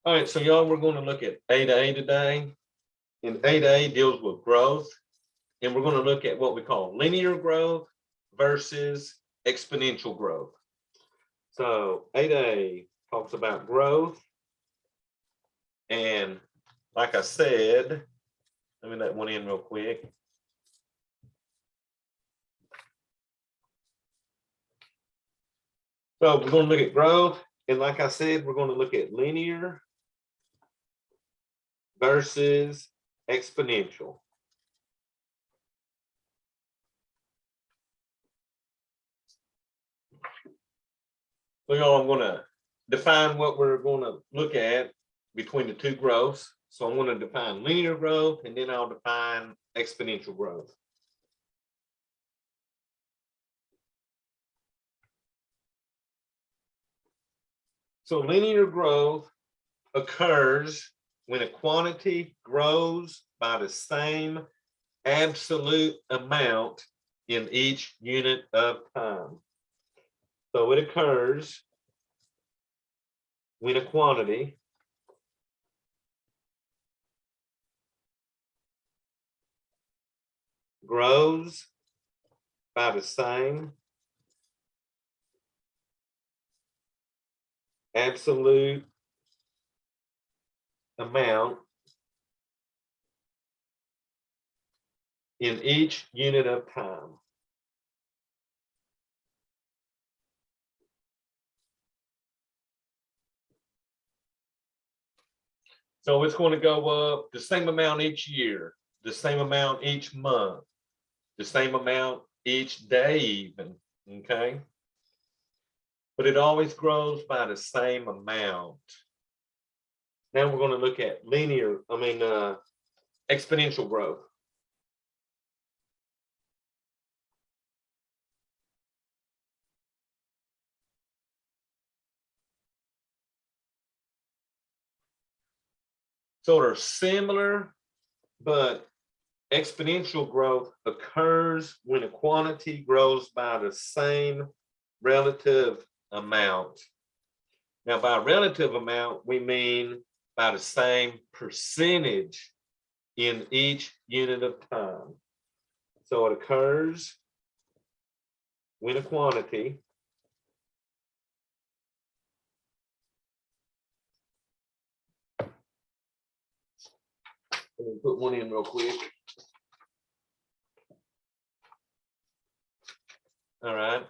All right, so y'all, we're going to look at 8A today. And 8A deals with growth. And we're going to look at what we call linear growth versus exponential growth. So 8A talks about growth. And like I said, let me let one in real quick. So we're going to look at growth. And like I said, we're going to look at linear versus exponential. So y'all, I'm going to define what we're going to look at between the two growths. So I'm going to define linear growth, and then I'll define exponential growth. So linear growth occurs when a quantity grows by the same absolute amount in each unit of time. So it occurs when a quantity grows by the same absolute amount in each unit of time. So it's going to go up the same amount each year, the same amount each month, the same amount each day even, okay? But it always grows by the same amount. Now we're going to look at exponential growth. So they're similar, but exponential growth occurs when a quantity grows by the same relative amount. Now, by relative amount, we mean by the same percentage in each unit of time. So it occurs when a quantity let me put one in real quick. All right.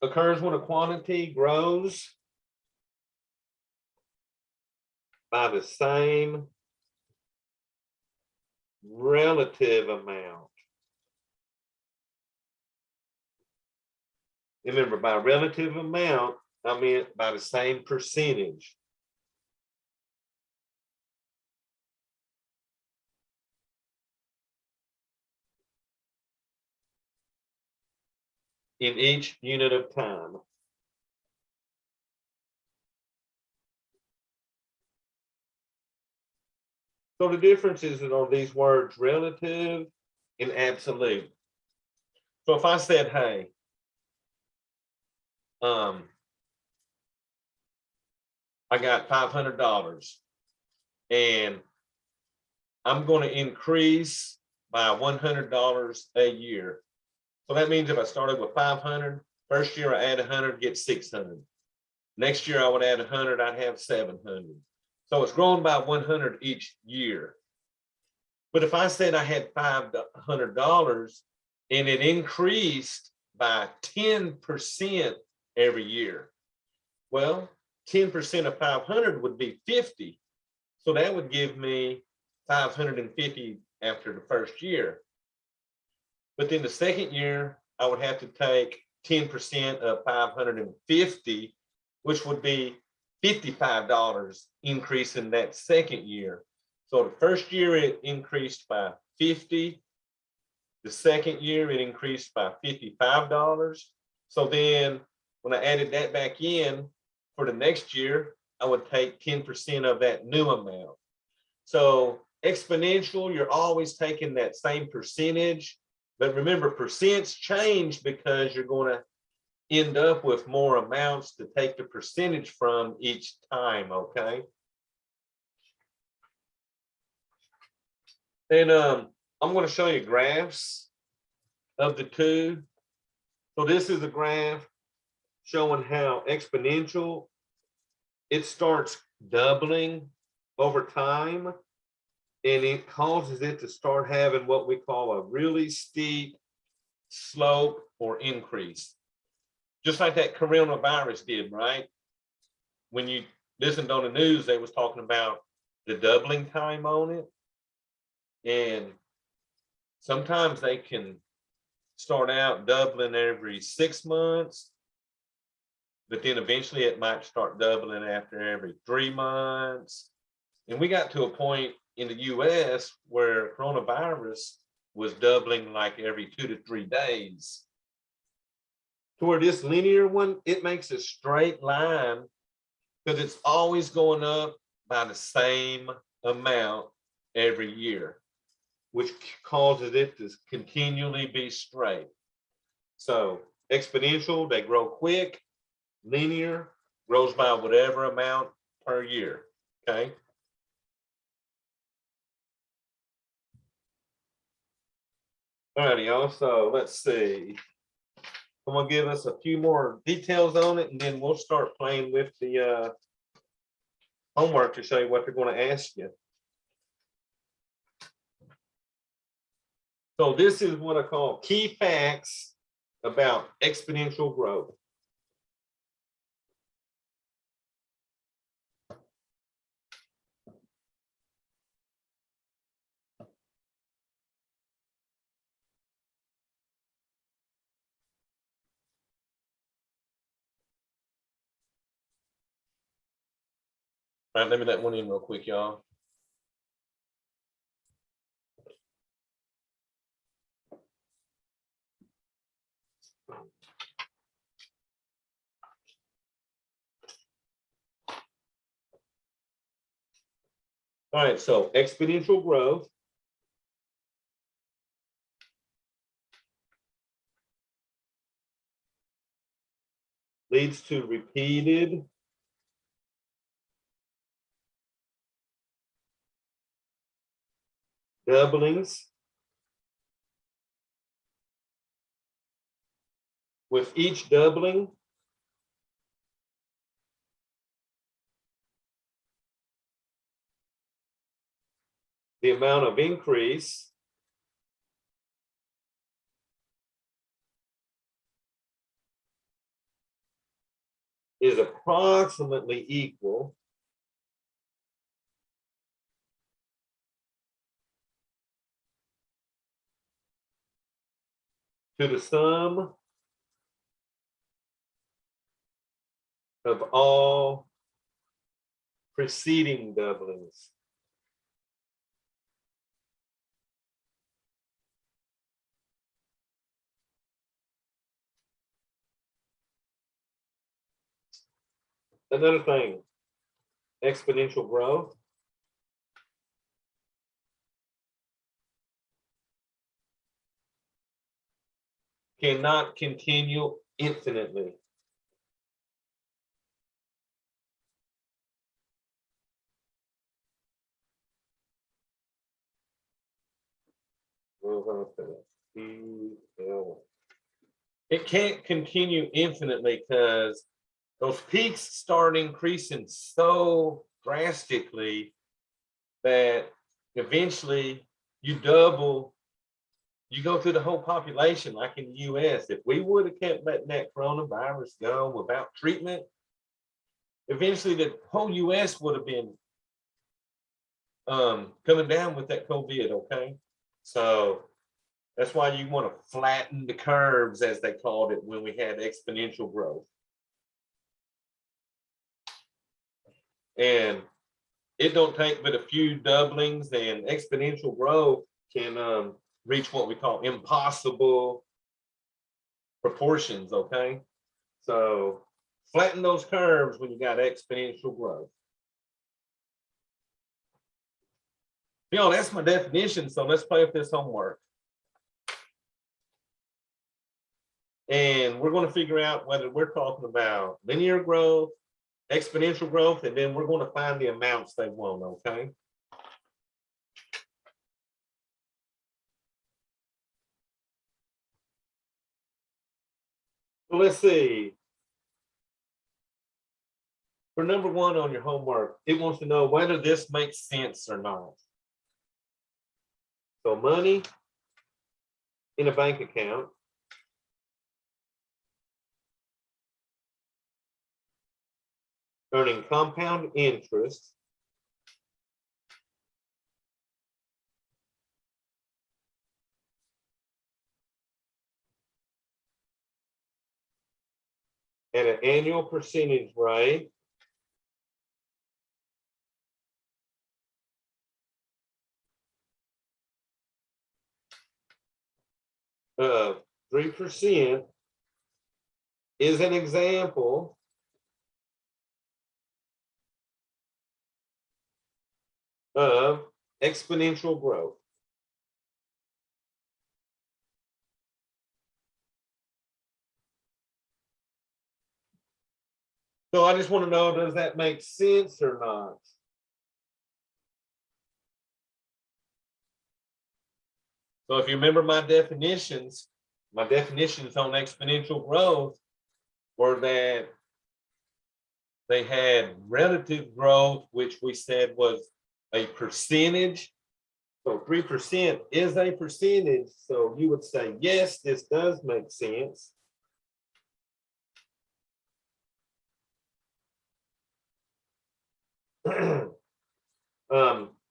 Occurs when a quantity grows by the same relative amount. Remember, by relative amount, I meant by the same percentage. In each unit of time. So the differences on these words, relative and absolute. So if I said, hey, I got $500 and I'm going to increase by $100 a year. So that means if I started with 500, first year I add 100, get 600. Next year I would add 100, I'd have 700. So it's grown by 100 each year. But if I said I had $500 and it increased by 10% every year, well, 10% of 500 would be 50. So that would give me 550 after the first year. But then the second year, I would have to take 10% of 550, which would be $55 increase in that second year. So the first year it increased by 50. The second year it increased by $55. So then when I added that back in for the next year, I would take 10% of that new amount. So exponential, you're always taking that same percentage. But remember, percents change because you're going to end up with more amounts to take the percentage from each time, okay? And I'm going to show you graphs of the two. So this is a graph showing how exponential, it starts doubling over time, and it causes it to start having what we call a really steep slope or increase. Just like that coronavirus did, right? When you listened on the news, they was talking about the doubling time on it. And sometimes they can start out doubling every 6 months, but then eventually it might start doubling after every 3 months. And we got to a point in the US where coronavirus was doubling like every 2 to 3 days. To where this linear one, it makes a straight line because it's always going up by the same amount every year, which causes it to continually be straight. So exponential, they grow quick. Linear grows by whatever amount per year, okay? All righty, y'all, so let's see. I'm gonna give us a few more details on it, and then we'll start playing with the homework to show you what they're gonna ask you. So this is what I call key facts about exponential growth. All right, let me let one in real quick, y'all. All right, so exponential growth leads to repeated doublings with each doubling the amount of increase is approximately equal to the sum of all preceding doublings. Another thing, exponential growth cannot continue infinitely. It can't continue infinitely because those peaks start increasing so drastically that eventually you double, you go through the whole population like in the US. If we would have kept letting that coronavirus go without treatment, eventually the whole US would have been coming down with that COVID, okay? So that's why you want to flatten the curves, as they called it when we had exponential growth. And it don't take but a few doublings, and exponential growth can reach what we call impossible proportions, okay? So flatten those curves when you got exponential growth. You know, that's my definition, so let's play with this homework. And we're going to figure out whether we're talking about linear growth, exponential growth, and then we're going to find the amounts they want, okay? So let's see. For number one on your homework, it wants to know whether this makes sense or not. So money in a bank account earning compound interest at an annual percentage rate of 3% is an example of exponential growth. So I just want to know, does that make sense or not? So if you remember my definitions on exponential growth were that they had relative growth, which we said was a percentage. So 3% is a percentage. So you would say, yes, this does make sense.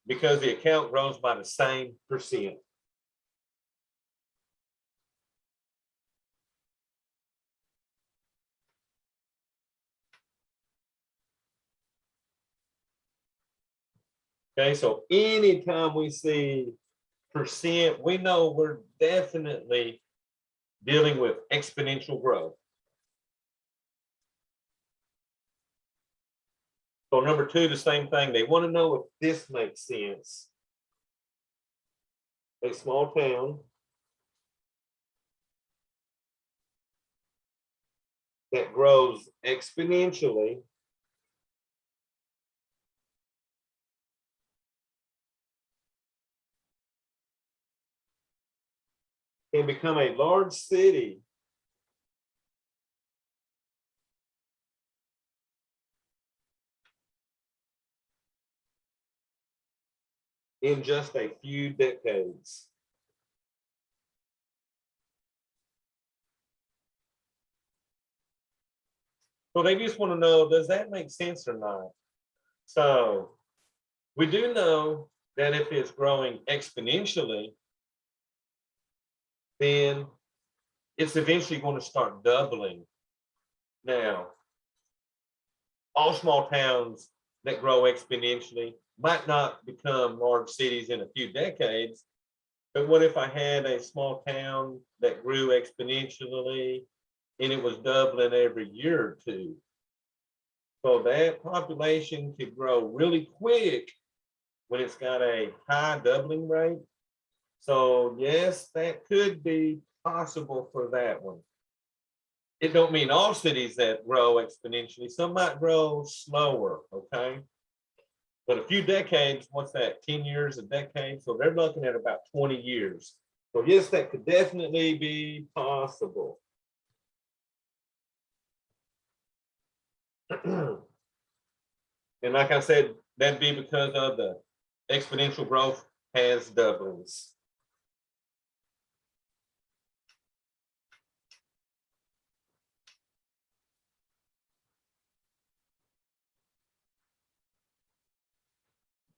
Because the account grows by the same percent. Okay, so anytime we see percent, we know we're definitely dealing with exponential growth. So number two, the same thing. They want to know if this makes sense. A small town that grows exponentially can become a large city in just a few decades. So they just want to know, does that make sense or not? So we do know that if it's growing exponentially, then it's eventually going to start doubling. Now, all small towns that grow exponentially might not become large cities in a few decades, but what if I had a small town that grew exponentially and it was doubling every year or two? So that population could grow really quick when it's got a high doubling rate. So yes, that could be possible for that one. It don't mean all cities that grow exponentially. Some might grow slower, okay? But a few decades, what's that, 10 years, a decade? So they're looking at about 20 years. So yes, that could definitely be possible. And like I said, that'd be because of the exponential growth has doublings.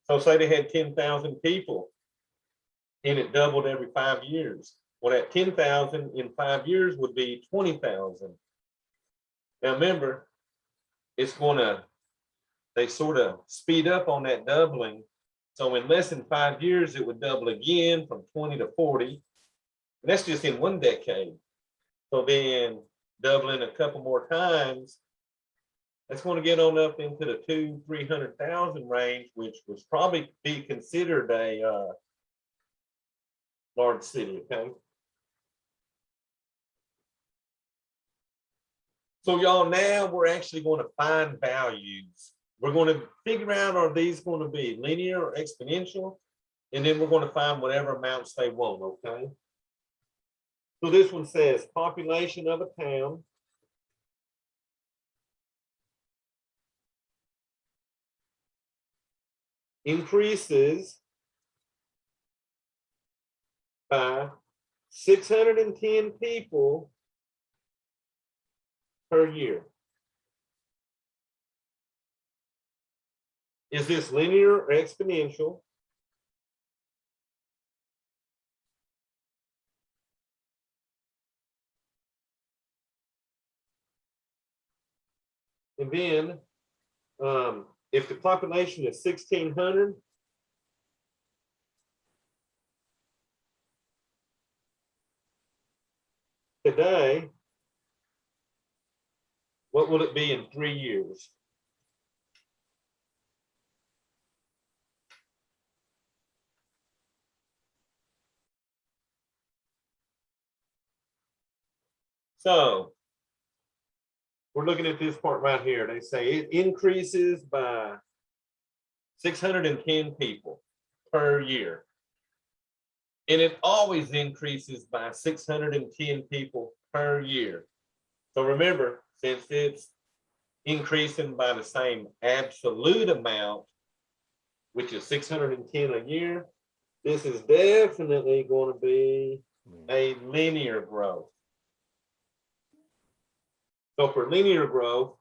So say they had 10,000 people and it doubled every 5 years. Well, that 10,000 in 5 years would be 20,000. Now remember, it's gonna, they sort of speed up on that doubling. So in less than 5 years, it would double again from 20 to 40. And that's just in one decade. So then doubling a couple more times, that's going to get on up into the 200,000-300,000 range, which was probably be considered a large city, okay? So y'all, now we're actually going to find values. We're going to figure out, are these going to be linear or exponential? And then we're going to find whatever amounts they want, okay? So this one says population of a town increases by 610 people per year. Is this linear or exponential? And then if the population is 1,600, today, what will it be in 3 years? So we're looking at this part right here. They say it increases by 610 people per year. And it always increases by 610 people per year. So remember, since it's increasing by the same absolute amount, which is 610 a year, this is definitely going to be a linear growth. So for linear growth,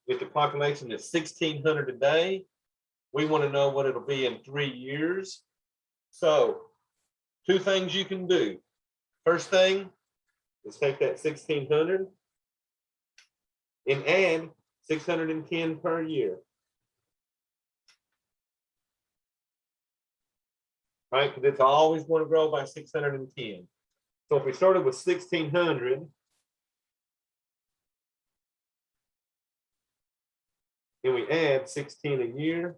if the population is 1,600 a day, we want to know what it'll be in 3 years. So two things you can do. First thing is take that 1,600 and add 610 per year. Right, because it's always going to grow by 610. So if we started with 1,600 and we add 16 a year,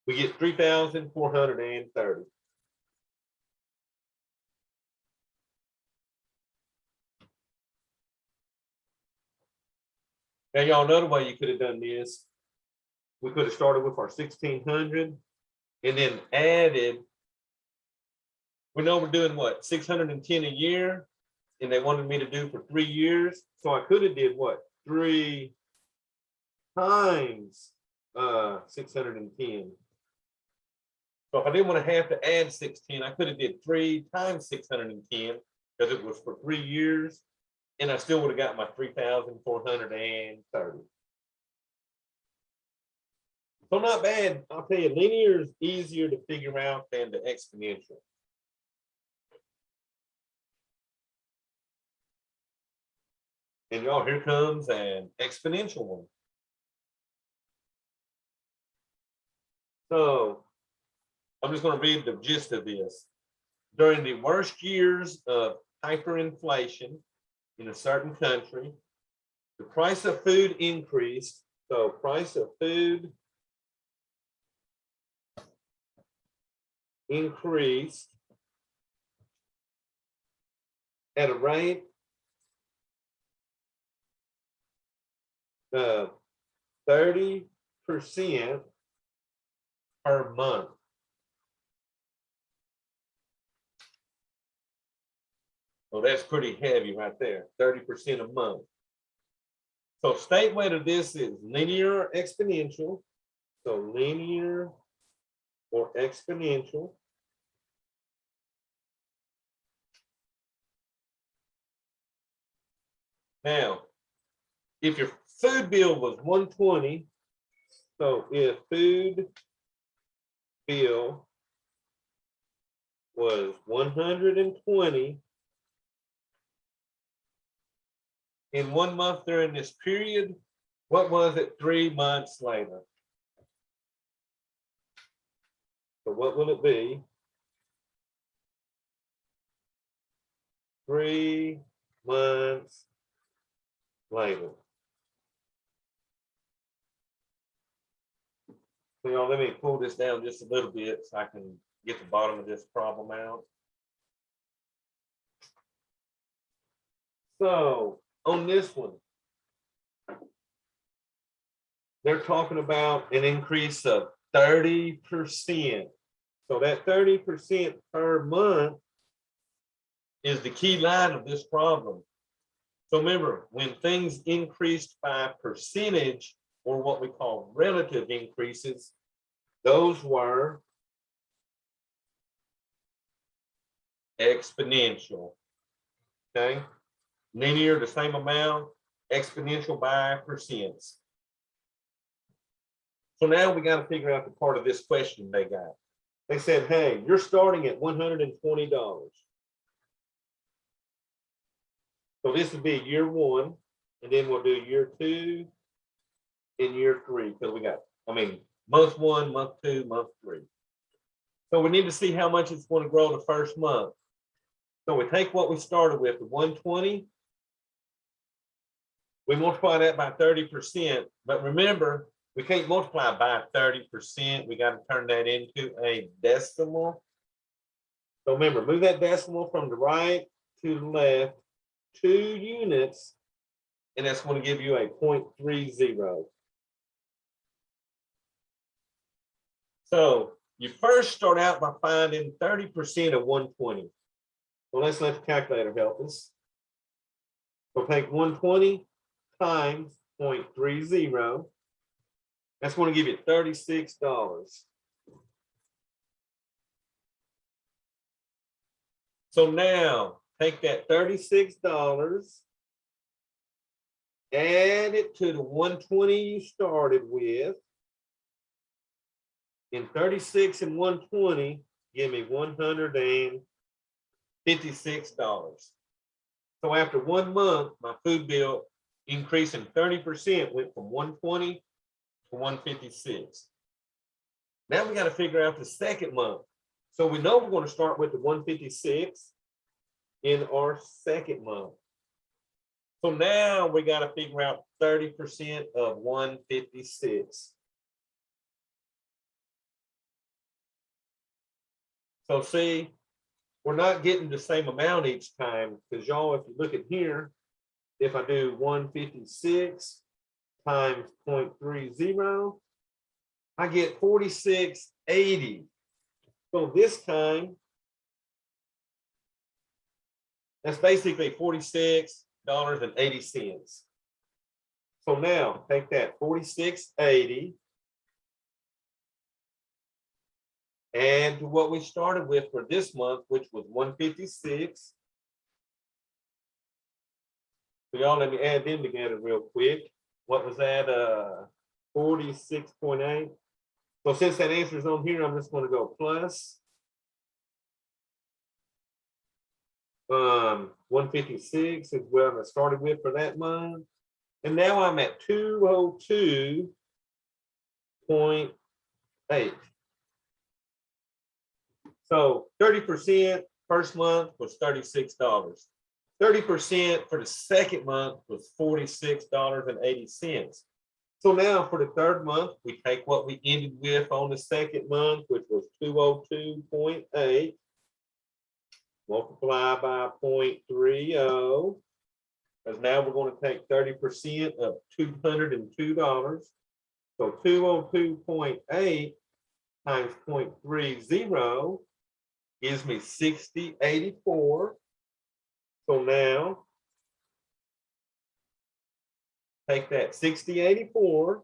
we get 3,430. Now, y'all, another way you could have done this, we could have started with our 1,600 and then added, we know we're doing what, 610 a year, and they wanted me to do for 3 years. So I could have did what, 3 times 610. So if I didn't want to have to add 16, I could have did 3 times 610 because it was for 3 years, and I still would have got my 3,430. So not bad. I'll tell you, linear is easier to figure out than the exponential. And y'all, here comes an exponential one. So I'm just going to read the gist of this. During the worst years of hyperinflation in a certain country, the price of food increased. So price of food increased at a rate of 30% per month. So that's pretty heavy right there, 30% a month. So state weight of this is linear or exponential. So linear or exponential. Now, if your food bill was 120, so if food bill was 120 in 1 month during this period, what was it 3 months later? So what will it be 3 months later? So y'all, let me pull this down just a little bit so I can get the bottom of this problem out. So on this one, they're talking about an increase of 30%. So that 30% per month is the key line of this problem. So remember, when things increased by percentage, or what we call relative increases, those were exponential. Okay, linear, the same amount, exponential by percents. So now we got to figure out the part of this question they got. They said, hey, you're starting at $120. So this would be year one, and then we'll do year two and year three, because we got, month one, month two, month three. So we need to see how much it's going to grow the first month. So we take what we started with, the 120, we multiply that by 30%. But remember, we can't multiply by 30%. We got to turn that into a decimal. So remember, move that decimal from the right to the left 2 units, and that's going to give you a 0.30. So you first start out by finding 30% of 120. So let's let the calculator help us. We'll take 120 times 0.30. That's going to give you $36. So now take that $36, add it to the 120 you started with. And 36 and 120 give me $156. So after 1 month, my food bill increasing 30% went from 120 to 156. Now we got to figure out the second month. So we know we're going to start with the 156 in our second month. So now we got to figure out 30% of 156. So see, we're not getting the same amount each time, because y'all, if you look at here, if I do 156 times 0.30, I get 46.80. So this time, that's basically $46.80. So now take that 46.80, add to what we started with for this month, which was 156. So y'all, let me add them together real quick. What was that? 46.8. So since that answer is on here, I'm just going to go plus 156 is what I started with for that month. And now I'm at 202.8. So 30% first month was $36. 30% for the second month was $46.80. So now for the third month, we take what we ended with on the second month, which was 202.8, multiply by 0.30, because now we're going to take 30% of $202. So 202.8 times 0.30 gives me 60.84. So now take that 60.84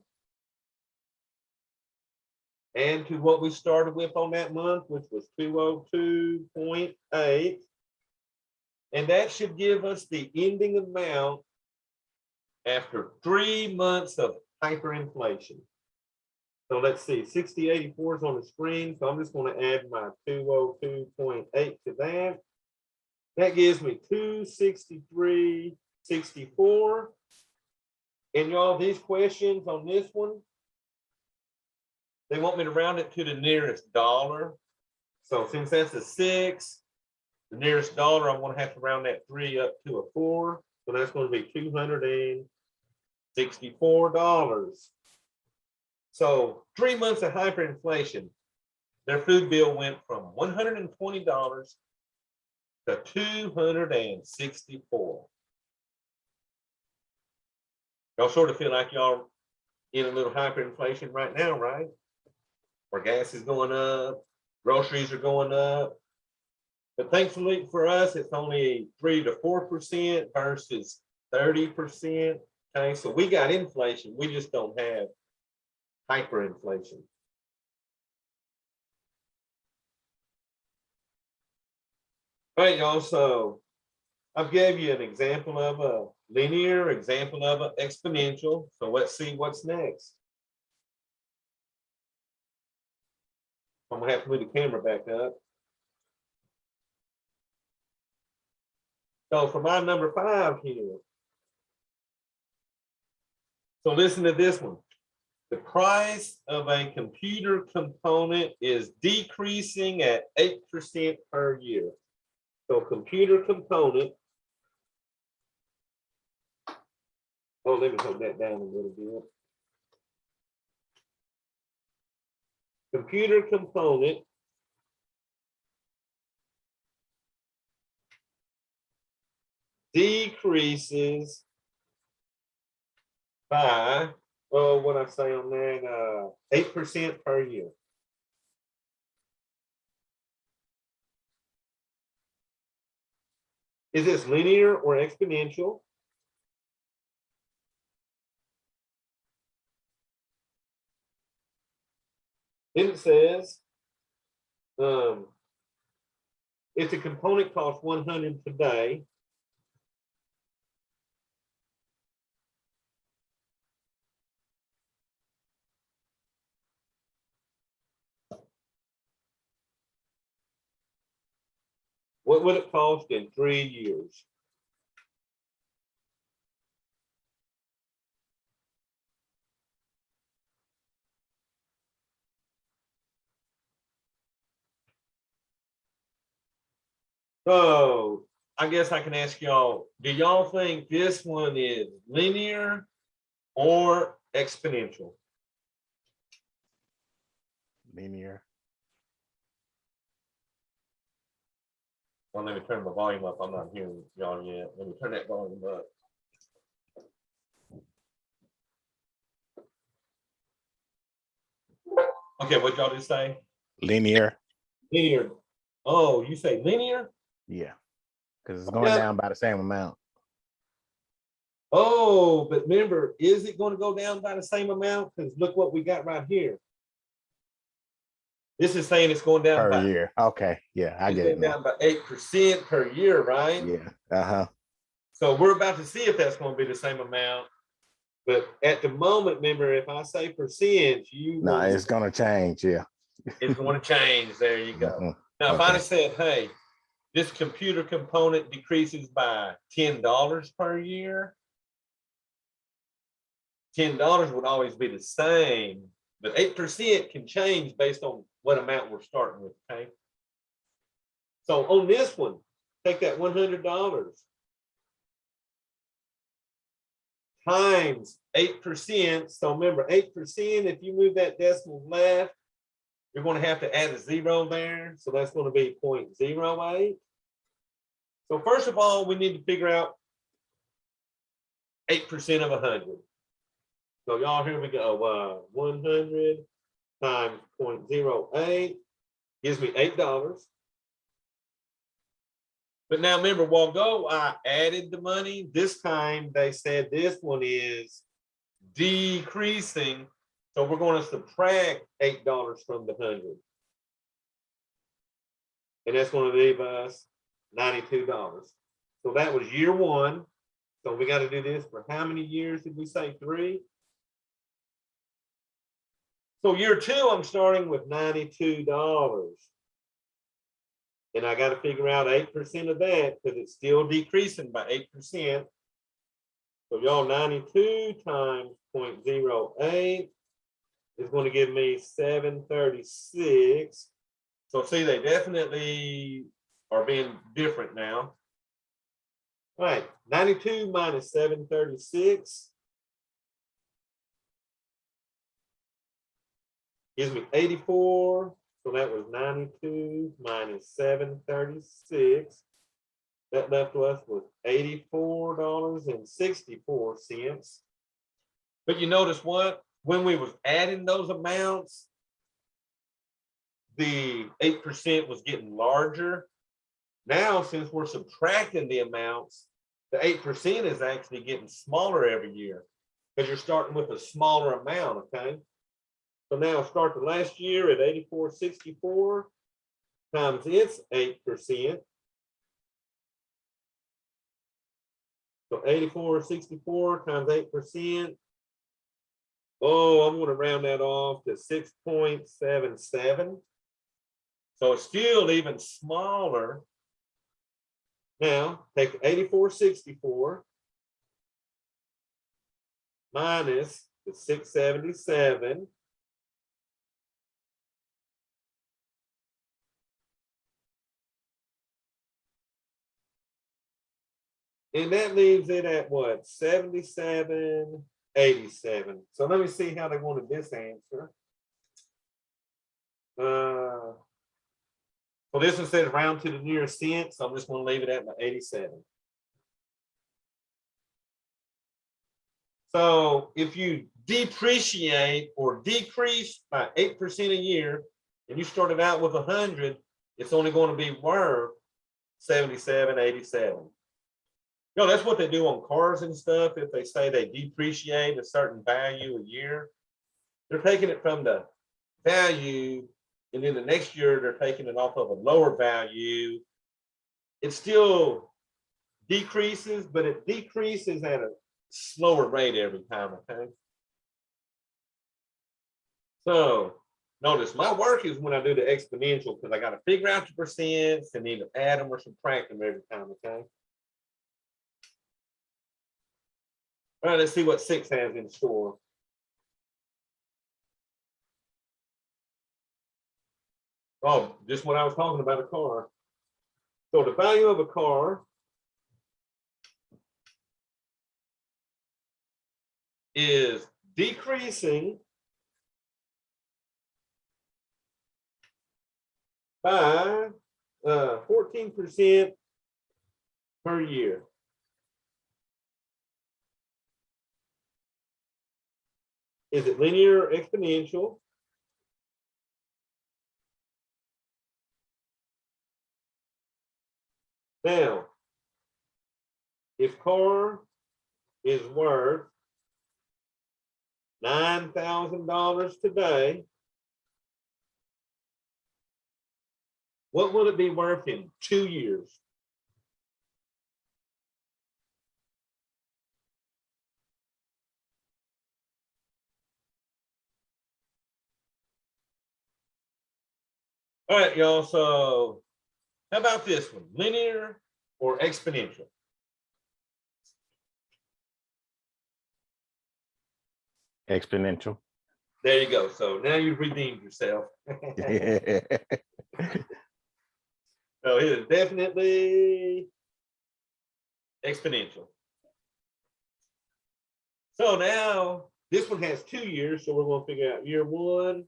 and to what we started with on that month, which was 202.8. And that should give us the ending amount after 3 months of hyperinflation. So let's see, 60.84 is on the screen. So I'm just going to add my 202.8 to that. That gives me 263.64. And y'all, these questions on this one, they want me to round it to the nearest dollar. So since that's a 6, the nearest dollar, I'm going to have to round that 3 up to a 4. So that's going to be $264. So 3 months of hyperinflation, their food bill went from $120 to $264. Y'all sort of feel like y'all in a little hyperinflation right now, right? Where gas is going up, groceries are going up. But thankfully for us, it's only 3 to 4% versus 30%. Okay, so we got inflation, we just don't have hyperinflation. All right, y'all, so I've gave you an example of a linear, example of an exponential. So let's see what's next. I'm gonna have to move the camera back up. So for my number 5 here. So listen to this one. The price of a computer component is decreasing at 8% per year. So computer component. Oh, let me hold that down a little bit. Computer component decreases by, oh, what I say on that, 8% per year. Is this linear or exponential? Then it says, if the component costs 100 today, what would it cost in 3 years? So I guess I can ask y'all, do y'all think this one is linear or exponential? Linear. Well, let me turn the volume up. I'm not hearing y'all yet. Let me turn that volume up. Okay, what y'all just say? Linear. Linear. Oh, you say linear? Yeah. Because it's going down by the same amount. Oh, but remember, is it going to go down by the same amount? Because look what we got right here. This is saying it's going down Per by year. Okay. Yeah, I get it now. down by 8% per year, right? Yeah. Uh-huh. So we're about to see if that's going to be the same amount. But at the moment, remember, if I say percent, No, it's gonna change. Yeah. it's going to change. There you go. Mhm. Now, if Okay. I said, hey, this computer component decreases by $10 per year, $10 would always be the same, but 8% can change based on what amount we're starting with. Okay. So on this one, take that $100 times 8%. So remember, 8%, if you move that decimal left, you're going to have to add a 0 there. So that's going to be 0.08. So first of all, we need to figure out 8% of 100. So y'all, here we go. 100 times 0.08 gives me $8. But now remember, while ago I added the money. This time they said this one is decreasing. So we're going to subtract $8 from the 100. And that's going to leave us $92. So that was year 1. So we got to do this for how many years did we say? 3? So year 2, I'm starting with $92. And I got to figure out 8% of that because it's still decreasing by 8%. So y'all, 92 times 0.08 is going to give me 736. So see, they definitely are being different now. All right, 92 minus 736 gives me 84. So that was 92 minus 736. That left us with $84.64. But you notice what? When we was adding those amounts, the 8% was getting larger. Now, since we're subtracting the amounts, the 8% is actually getting smaller every year because you're starting with a smaller amount, okay? So now start the last year at 84.64 times its 8%. So 84.64 times 8%. Oh, I'm going to round that off to 6.77. So it's still even smaller. Now take 84.64 minus the 677. And that leaves it at what? 77.87. So let me see how they wanted this answer. Well, this one said round to the nearest cent, so I'm just going to leave it at my 87. So if you depreciate or decrease by 8% a year, and you started out with 100, it's only going to be worth 77.87. No, that's what they do on cars and stuff. If they say they depreciate a certain value a year, they're taking it from the value, and then the next year they're taking it off of a lower value. It still decreases, but it decreases at a slower rate every time, okay? So notice my work is when I do the exponential, because I got to figure out the percents and either add them or subtract them every time, okay? All right, let's see what 6 has in store. Oh, just what I was talking about, a car. So the value of a car is decreasing by 14% per year. Is it linear or exponential? Now, if car is worth $9,000 today, what will it be worth in 2 years? All right, y'all. So how about this one? Linear or exponential? Exponential. There you go. So now you've redeemed yourself. Yeah. So it is definitely exponential. So now this one has 2 years. So we're going to figure out year 1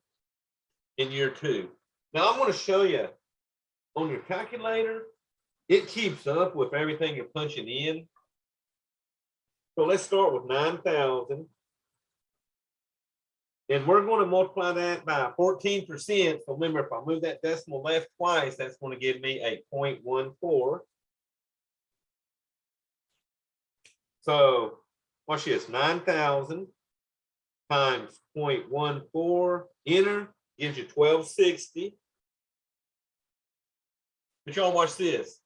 and year 2. Now I'm going to show you on your calculator, it keeps up with everything you're punching in. So let's start with 9,000. And we're going to multiply that by 14%. So remember, if I move that decimal left twice, that's going to give me a 0.14. So watch this, 9,000 times 0.14, enter, gives you 1260. But y'all watch this.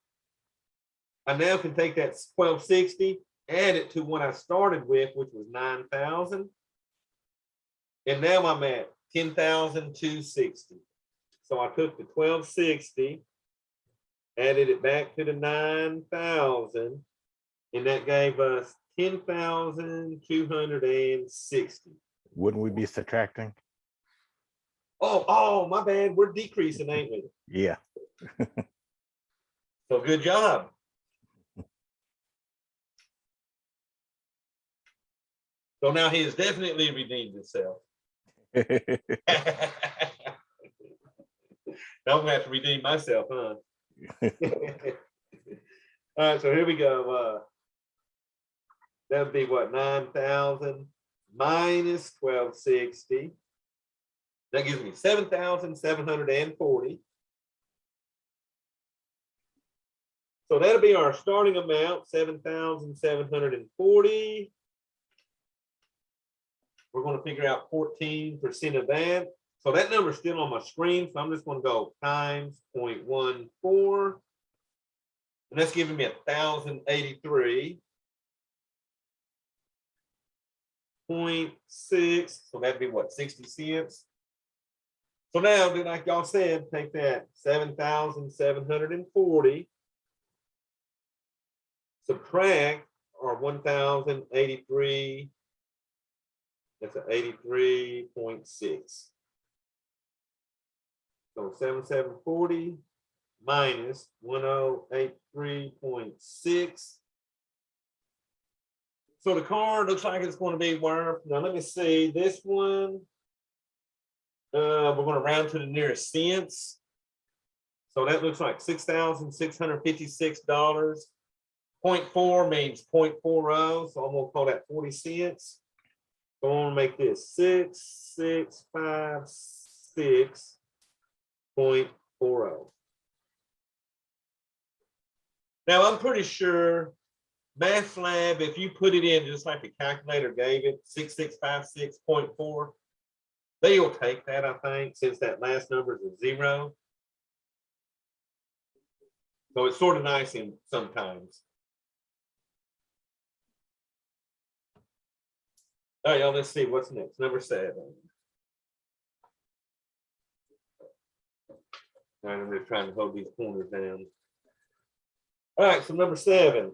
I now can take that 1260, add it to what I started with, which was 9,000. And now I'm at 10,260. So I took the 1260, added it back to the 9,000, and that gave us 10,260. Wouldn't we be subtracting? Oh, my bad. We're decreasing, ain't we? Yeah. So good job. So now he has definitely redeemed himself. Now I'm gonna have to redeem myself, huh? All right, so here we go. That would be what, 9,000 minus 1260. That gives me 7,740. So that'll be our starting amount, 7,740. We're going to figure out 14% of that. So that number's still on my screen. So I'm just going to go times 0.14. And that's giving me 1,083.6. So that'd be what, 60 cents? So now, like y'all said, take that 7,740, subtract our 1,083. That's an 83.6. So 7,740 minus 1083.6. So the car looks like it's going to be worth, now let me see, this one, we're going to round to the nearest cents. So that looks like $6,656. 0.4 means 0.40, so I'm going to call that 40 cents. So I'm going to make this 6,656.40. Now I'm pretty sure MathLab, if you put it in just like the calculator gave it, 6656.4, they'll take that, I think, since that last number is a 0. So it's sort of nice in sometimes. All right, y'all, let's see what's next. Number 7. All right, I'm just trying to hold these corners down. All right, so number 7.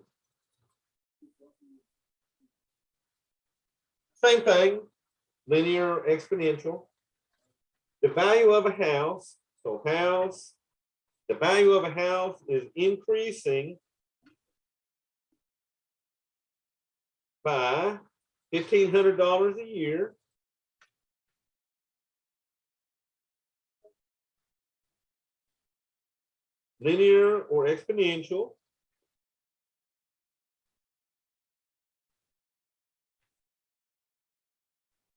Same thing, linear or exponential. The value of a house, so house, the value of a house is increasing by $1,500 a year. Linear or exponential.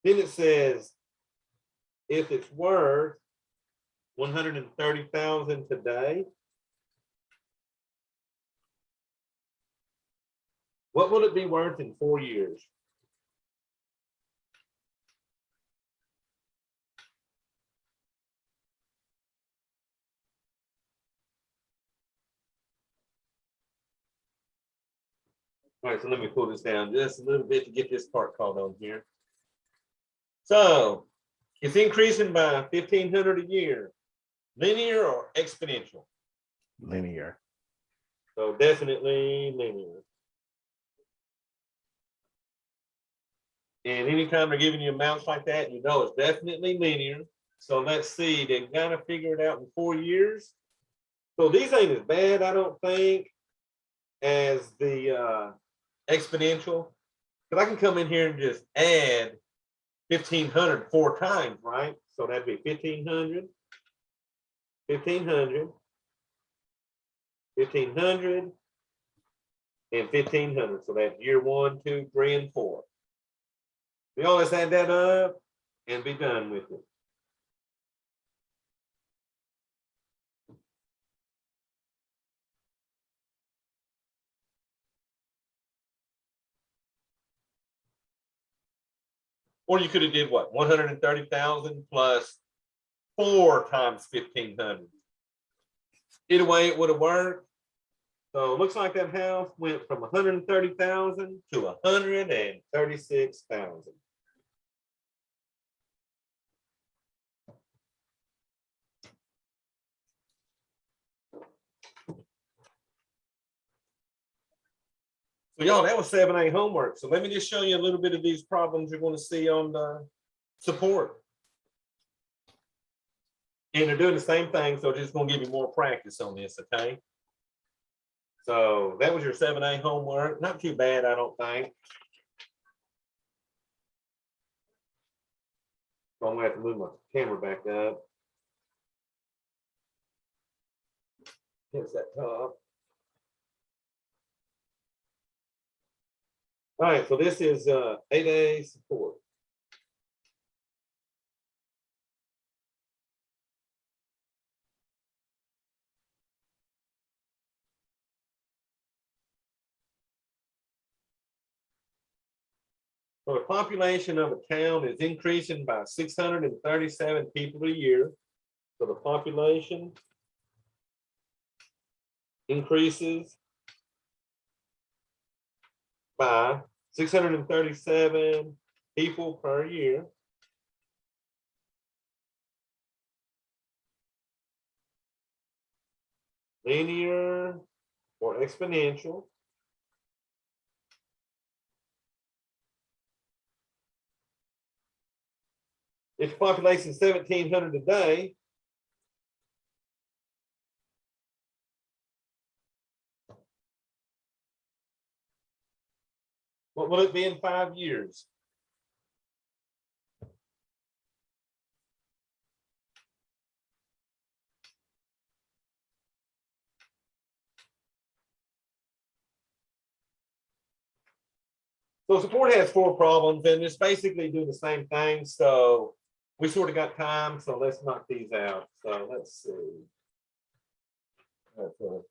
Then it says, if it's worth 130,000 today, what will it be worth in 4 years? All right, so let me pull this down just a little bit to get this part caught on here. So it's increasing by 1,500 a year, linear or exponential? Linear. So definitely linear. And anytime they're giving you amounts like that, you know it's definitely linear. So let's see, they've got to figure it out in 4 years. So these ain't as bad, I don't think, as the exponential. Because I can come in here and just add 1,500 4 times, right? So that'd be 1,500, 1,500, 1,500, and 1,500. So that's year 1, 2, 3, and 4. We always add that up and be done with it. Or you could have did what? 130,000 plus 4 times 1,500. Either way, it would have worked. So it looks like that house went from 130,000 to 136,000. So y'all, that was 7A homework. So let me just show you a little bit of these problems you're going to see on the support. And they're doing the same thing, so just going to give you more practice on this, okay? So that was your 7A homework. Not too bad, I don't think. So I'm going to have to move my camera back up. Here's that top. All right, so this is 8A support. So the population of a town is increasing by 637 people a year. So the population increases by 637 people per year. Linear or exponential. If the population is 1,700 today, what will it be in 5 years? So support has 4 problems and it's basically doing the same thing. So we sort of got time, so let's knock these out. So let's see. All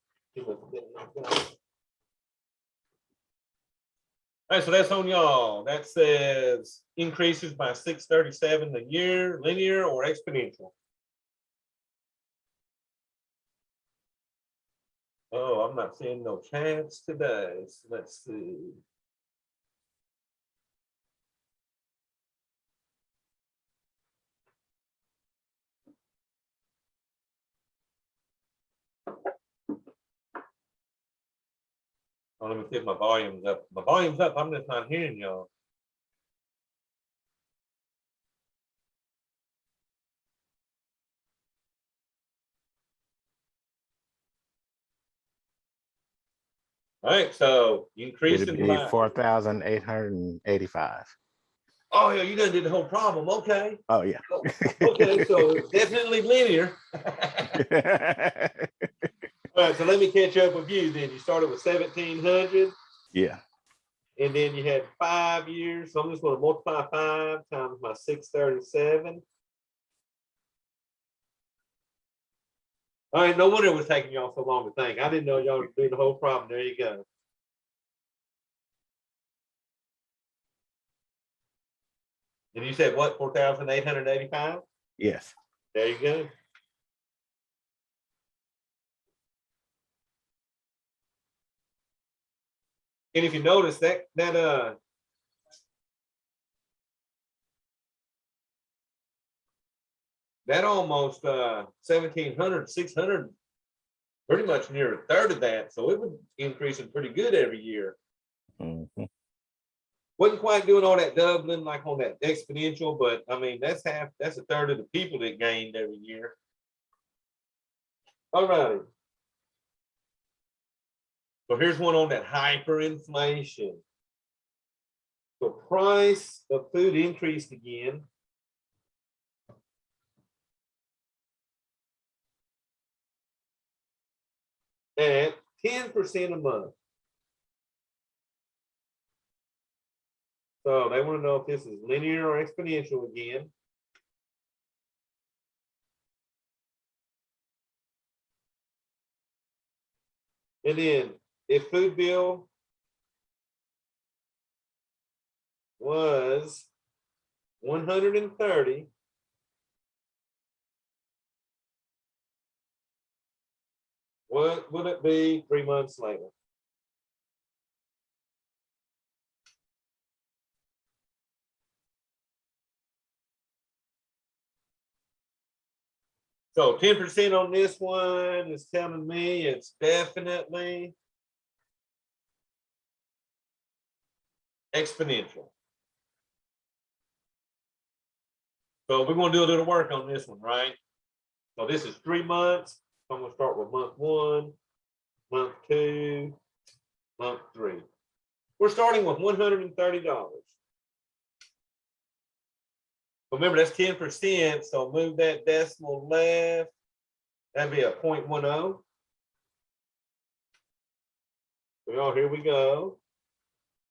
right, so that's on y'all. That says increases by 637 a year, linear or exponential. Oh, I'm not seeing no chats today. So let's see. Oh, let me see if my volume's up. My volume's up. I'm just not hearing y'all. All right, so It'd increasing be by. 4,885. Oh, yeah, you done did the whole problem. Okay. Oh, yeah. Okay, so it's definitely linear. All right, so let me catch up with you then. You started with 1,700 Yeah. and then you had 5 years. So I'm just going to multiply 5 times my 637. All right, no wonder it was taking y'all so long to think. I didn't know y'all were doing the whole problem. There you go. And you said what, 4,885? Yes. There you go. And if you notice that almost 1,700, 600, pretty much near a third of that. So it was increasing pretty good every year. Mhm. Wasn't quite doing all that doubling like on that exponential, but I mean, that's a third of the people that gained every year. All righty. So here's one on that hyperinflation. The price of food increased again. At 10% a month. So they want to know if this is linear or exponential again. And then if food bill was 130, what would it be 3 months later? So 10% on this one is telling me it's definitely exponential. So we're going to do a little work on this one, right? So this is 3 months. I'm going to start with month 1, month 2, month 3. We're starting with $130. Remember, that's 10%. So move that decimal left. That'd be a 0.10. So here we go.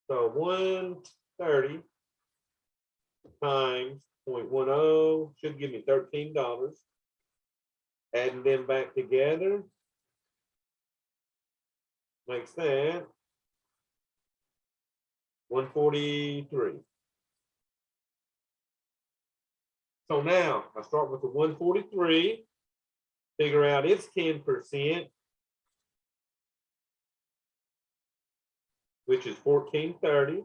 So 130 times 0.10 should give me $13. Adding them back together makes that 143. So now I start with the 143, figure out its 10%, which is 1430.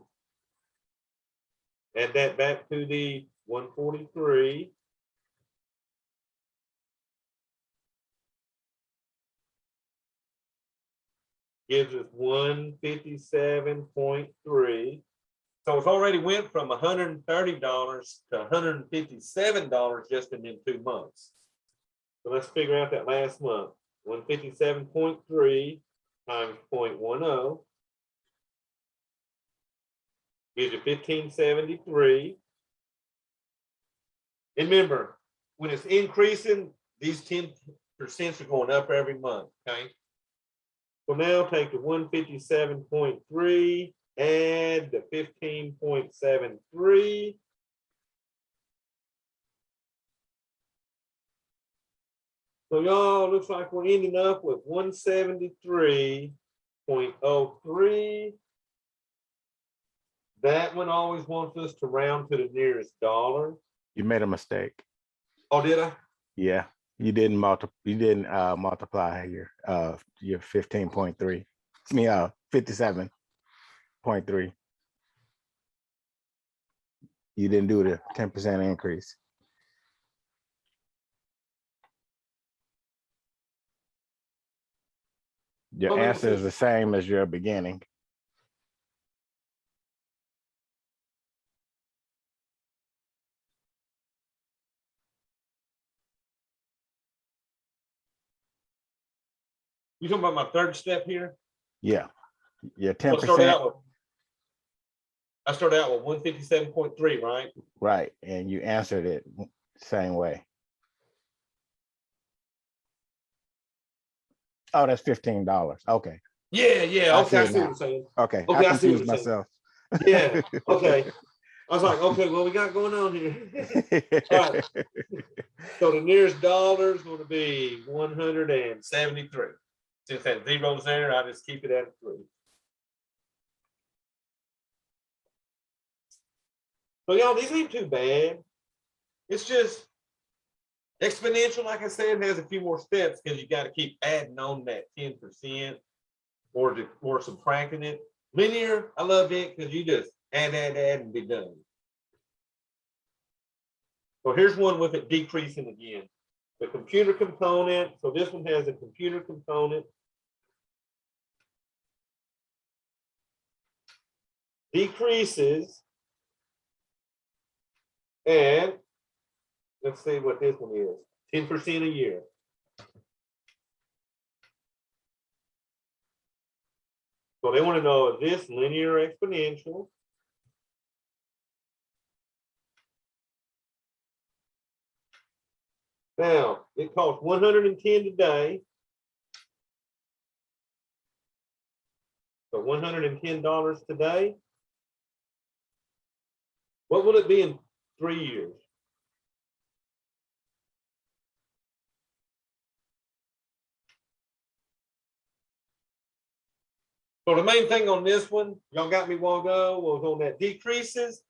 Add that back to the 143. Gives us 157.3. So it's already went from $130 to $157 just in them 2 months. So let's figure out that last month. 157.3 times 0.10 gives you 1573. And remember, when it's increasing, these 10% are going up every month, okay? So now take the 157.3, add the 15.73. So y'all, looks like we're ending up with 173.03. That one always wants us to round to the nearest dollar. You made a mistake. Oh, did I? Yeah, you didn't multiply your 15.3. I mean 57.3. You didn't do the 10% increase. Your Okay, answer is the same as your beginning. You talking about my third step here? Yeah, your Well, I 10%. started out with 157.3, right? Right, and you answered it same way. Oh, that's $15. Okay. Yeah. Okay, I see what now. you're saying. Okay, Okay, I I see what confused you're saying. myself. Yeah, okay. I was like, okay, what we got going on here? All right. So the nearest dollar is going to be 173. Since that zero's there, I just keep it at 3. So y'all, these ain't too bad. It's just exponential, like I said, has a few more steps because you got to keep adding on that 10% or subtracting it. Linear, I love it because you just add and be done. So here's one with it decreasing again. The computer component. So this one has a computer component. Decreases. And let's see what this one is. 10% a year. So they want to know, is this linear or exponential? Now, it costs 110 today. So $110 today. What will it be in 3 years? So the main thing on this one, y'all got me a while ago, was on that decreases.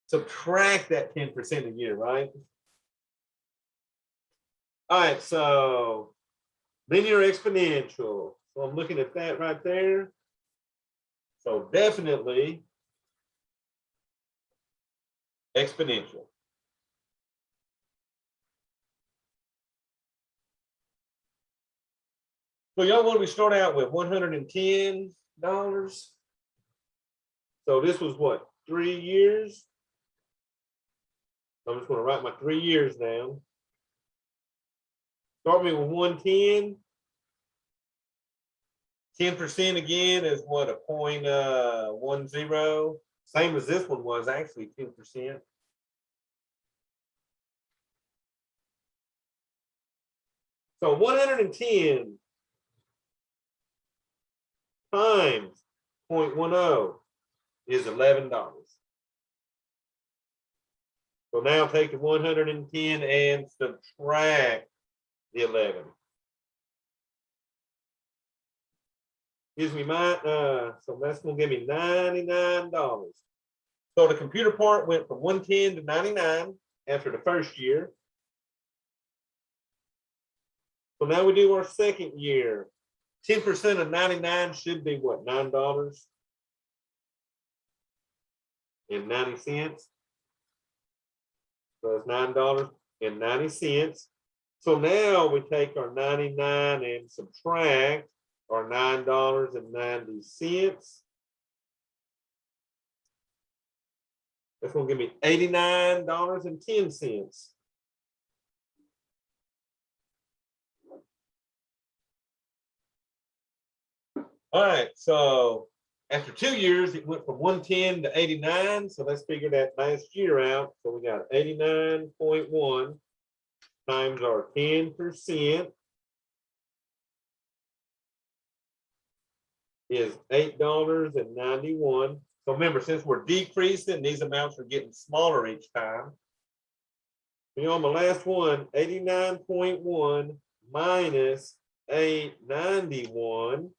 Subtract that 10% a year, right? All right, so linear exponential. So I'm looking at that right there. So definitely exponential. So y'all want to start out with $110. So this was what, 3 years? I'm just going to write my 3 years down. Start me with 110. 10% again is what, a 0.10. Same as this one was actually 10%. So 110 times 0.10 is $11. So now take the 110 and subtract the 11. Gives me so that's gonna give me $99. So the computer part went from 110 to 99, after the first year. So now we do our second year. 10% of 99 should be what, $9.90. So it's $9.90. So now we take our 99 and subtract our $9.90. That's gonna give me $89.10. All right, so after 2 years, it went from 110 to 89. So let's figure that last year out. So we got 89.1 times our 10% is $8.91. So remember, since we're decreasing, these amounts are getting smaller each time. So on the last one, 89.1 minus 891.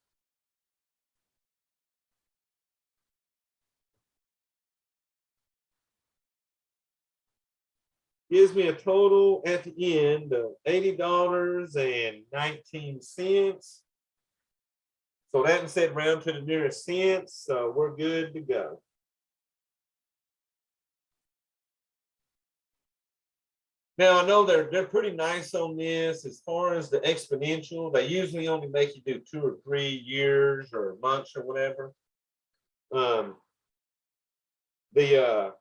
Gives me a total at the end of $80.19. So that said round to the nearest cents, so we're good to go. Now I know they're pretty nice on this as far as the exponential. They usually only make you do 2 or 3 years or months or whatever. The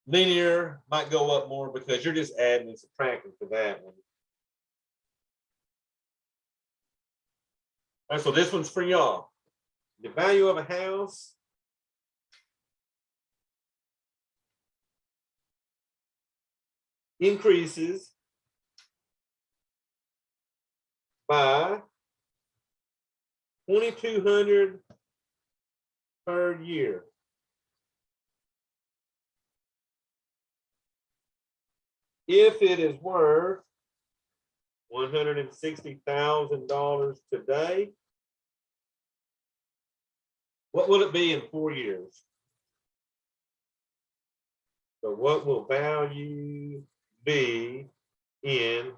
linear might go up more because you're just adding and subtracting for that one. All right, so this one's for y'all. The value of a house increases by $2,200 per year. If it is worth $160,000 today, what will it be in 4 years? So what will value be in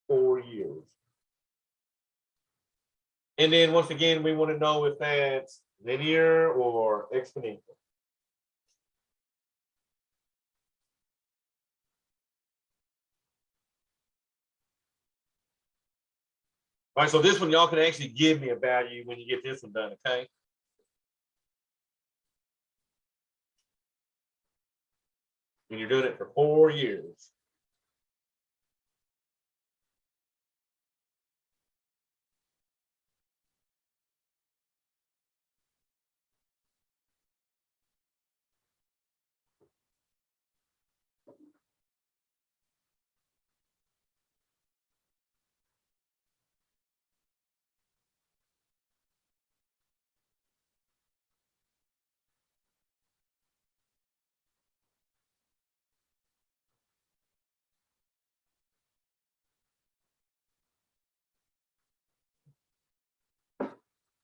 4 years? And then once again, we want to know if that's linear or exponential. All right, so this one, y'all can actually give me a value when you get this one done, okay? And you're doing it for 4 years.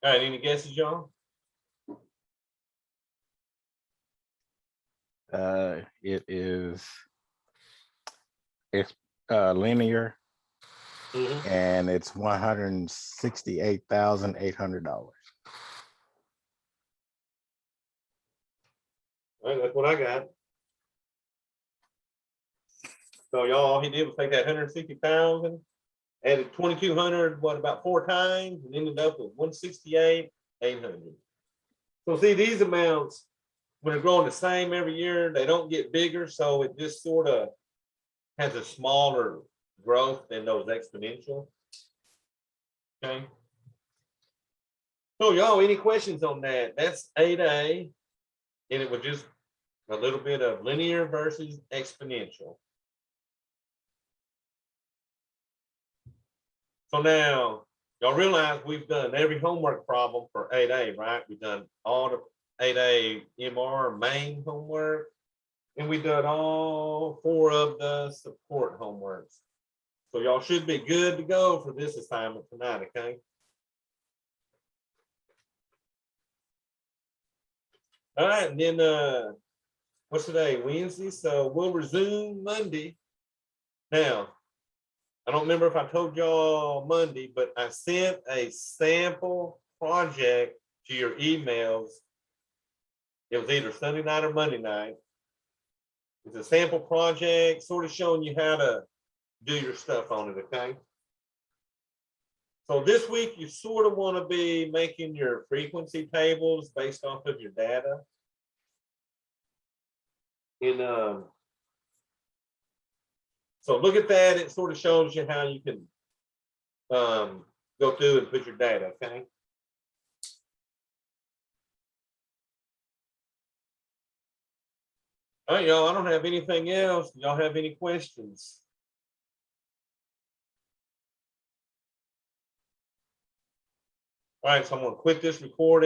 All right, any guesses, y'all? It is it's linear and it's $168,800. All right, that's what I got. So y'all, all he did was take that 160,000, added 2,200, what, about 4 times, and ended up with 168,800. So see, these amounts, when they're growing the same every year, they don't get bigger, so it just sort of has a smaller growth than those exponential. Okay. So y'all, any questions on that? That's 8A, and it was just a little bit of linear versus exponential. So now, y'all realize we've done every homework problem for 8A, right? We've done all the 8A MR main homework, and we've done all 4 of the support homeworks. So y'all should be good to go for this assignment tonight, okay? All right, and then what's today, Wednesday? So we'll resume Monday. Now, I don't remember if I told y'all Monday, but I sent a sample project to your emails. It was either Sunday night or Monday night. It's a sample project, sort of showing you how to do your stuff on it, okay? So this week, you sort of want to be making your frequency tables based off of your data. So look at that. It sort of shows you how you can go through and put your data, okay? All right, y'all, I don't have anything else. Y'all have any questions? All right, so I'm gonna quit this recording.